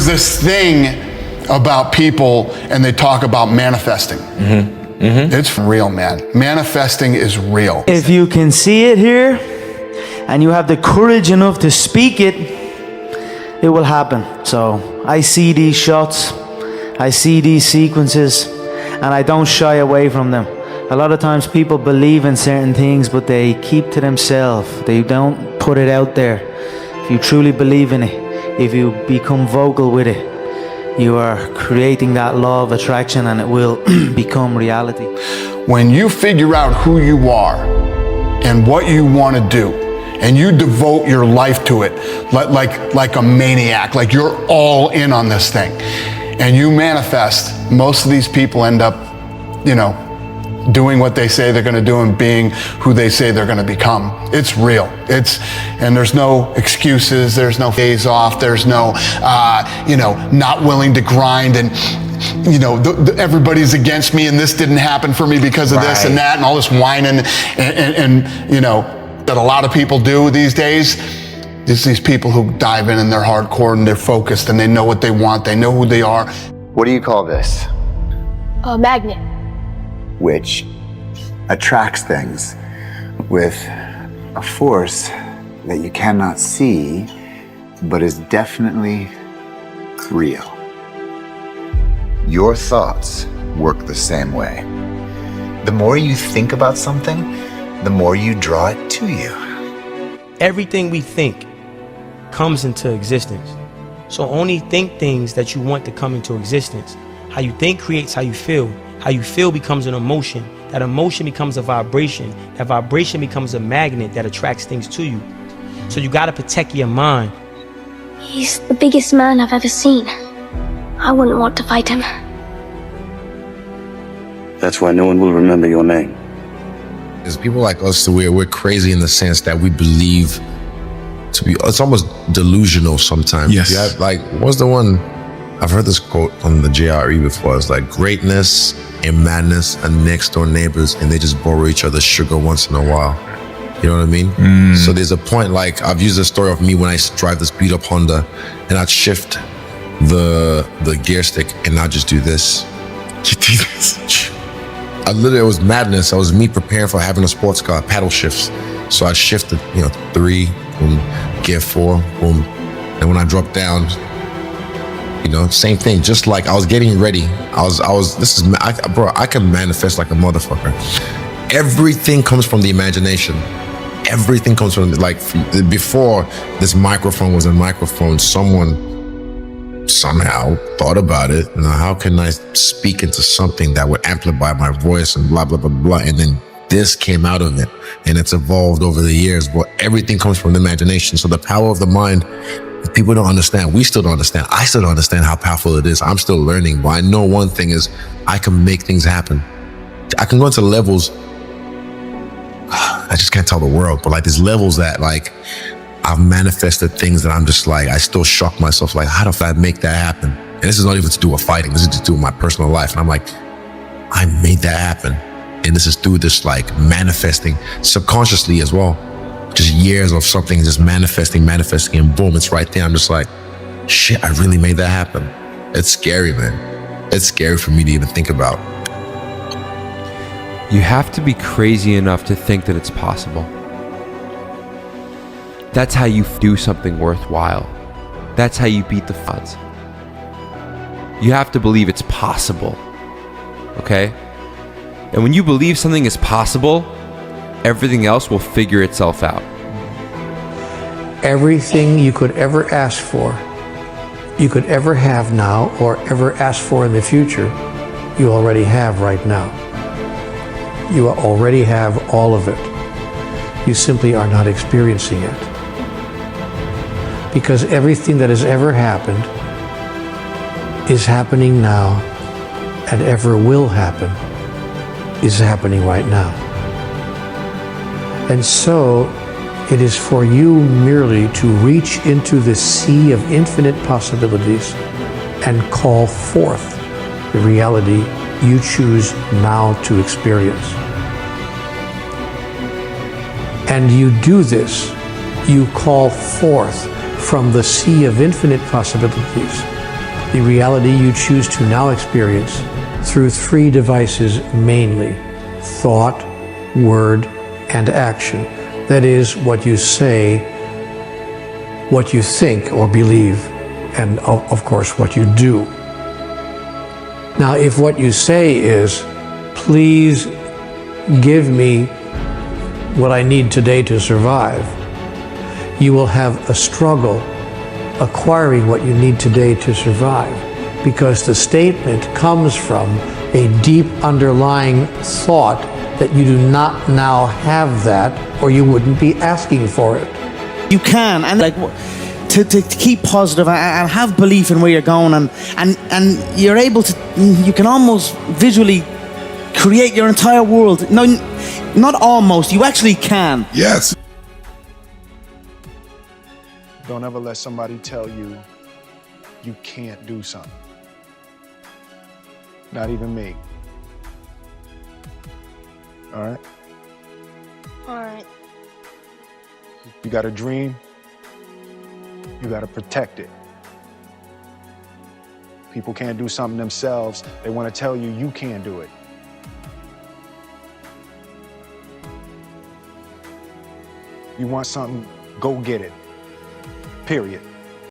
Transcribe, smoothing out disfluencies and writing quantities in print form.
There's this thing about people, and they talk about manifesting. It's real, man. Manifesting is real. If you can see it here, and you have the courage enough to speak it, it will happen. So I see these shots, I see these sequences, and I don't shy away from them. A lot of times people believe in certain things, but they keep to themselves. They don't put it out there. If you truly believe in it, if you become vocal with it, you are creating that law of attraction, and it will become reality. When you figure out who you are and what you want to do, and you devote your life to it like a maniac, like you're all in on this thing, and you manifest, most of these people end up, doing what they say they're going to do and being who they say they're going to become. It's real. And there's no excuses. There's no days off. There's no, not willing to grind and, everybody's against me and this didn't happen for me because of this and that and all this whining and that a lot of people do these days. It's these people who dive in and they're hardcore and they're focused and they know what they want. They know who they are. What do you call this? A magnet. Which attracts things with a force that you cannot see, but is definitely real. Your thoughts work the same way. The more you think about something, the more you draw it to you. Everything we think comes into existence. So only think things that you want to come into existence. How you think creates how you feel. How you feel becomes an emotion. That emotion becomes a vibration. That vibration becomes a magnet that attracts things to you. So you gotta protect your mind. He's the biggest man I've ever seen. I wouldn't want to fight him. That's why no one will remember your name. There's people like us, we're crazy in the sense that we believe it's almost delusional sometimes. Yes. You have, what's the one? I've heard this quote on the JRE before. It's like greatness and madness are next door neighbors and they just borrow each other's sugar once in a while. You know what I mean? So there's a point, I've used the story of me when I drive this beat up Honda and I'd shift the gear stick and I'd just do this. It was madness. It was me preparing for having a sports car, paddle shifts. So I shifted, 3, boom, gear 4, boom. And when I dropped down, same thing. Just like I was getting ready. I can manifest like a motherfucker. Everything comes from the imagination. Everything comes from, before this microphone was a microphone, someone somehow thought about it. How can I speak into something that would amplify my voice and blah, blah, blah, blah. And then this came out of it and it's evolved over the years. But everything comes from the imagination. So the power of the mind, people don't understand. We still don't understand. I still don't understand how powerful it is. I'm still learning. But I know one thing is I can make things happen. I can go into levels. I just can't tell the world. But there's levels that I've manifested things that I'm just I still shock myself. How do I make that happen? And this is not even to do with fighting. This is to do with my personal life. And I'm I made that happen. And this is through this manifesting subconsciously as well. Just years of something just manifesting, and boom, it's right there. I'm just shit, I really made that happen. It's scary, man. It's scary for me to even think about. You have to be crazy enough to think that it's possible. That's how you do something worthwhile. That's how you beat the odds. You have to believe it's possible. Okay? And when you believe something is possible, everything else will figure itself out. Everything you could ever ask for, you could ever have now, or ever ask for in the future, you already have right now. You already have all of it. You simply are not experiencing it. Because everything that has ever happened is happening now, and ever will happen is happening right now. And so it is for you merely to reach into the sea of infinite possibilities and call forth the reality you choose now to experience. And you do this, you call forth from the sea of infinite possibilities the reality you choose to now experience through three devices mainly: thought, word, and action. That is, what you say, what you think or believe, and of course what you do. Now, if what you say is, please give me what I need today to survive, you will have a struggle acquiring what you need today to survive, because the statement comes from a deep underlying thought that you do not now have that, or you wouldn't be asking for it. You can, and like to keep positive and have belief in where you're going, and you're able to, you can almost visually create your entire world. No, not almost, you actually can. Yes. Don't ever let somebody tell you you can't do something. Not even me. All right? All right. You got a dream, you got to protect it. People can't do something themselves. They want to tell you you can't do it. You want something, go get it. Period.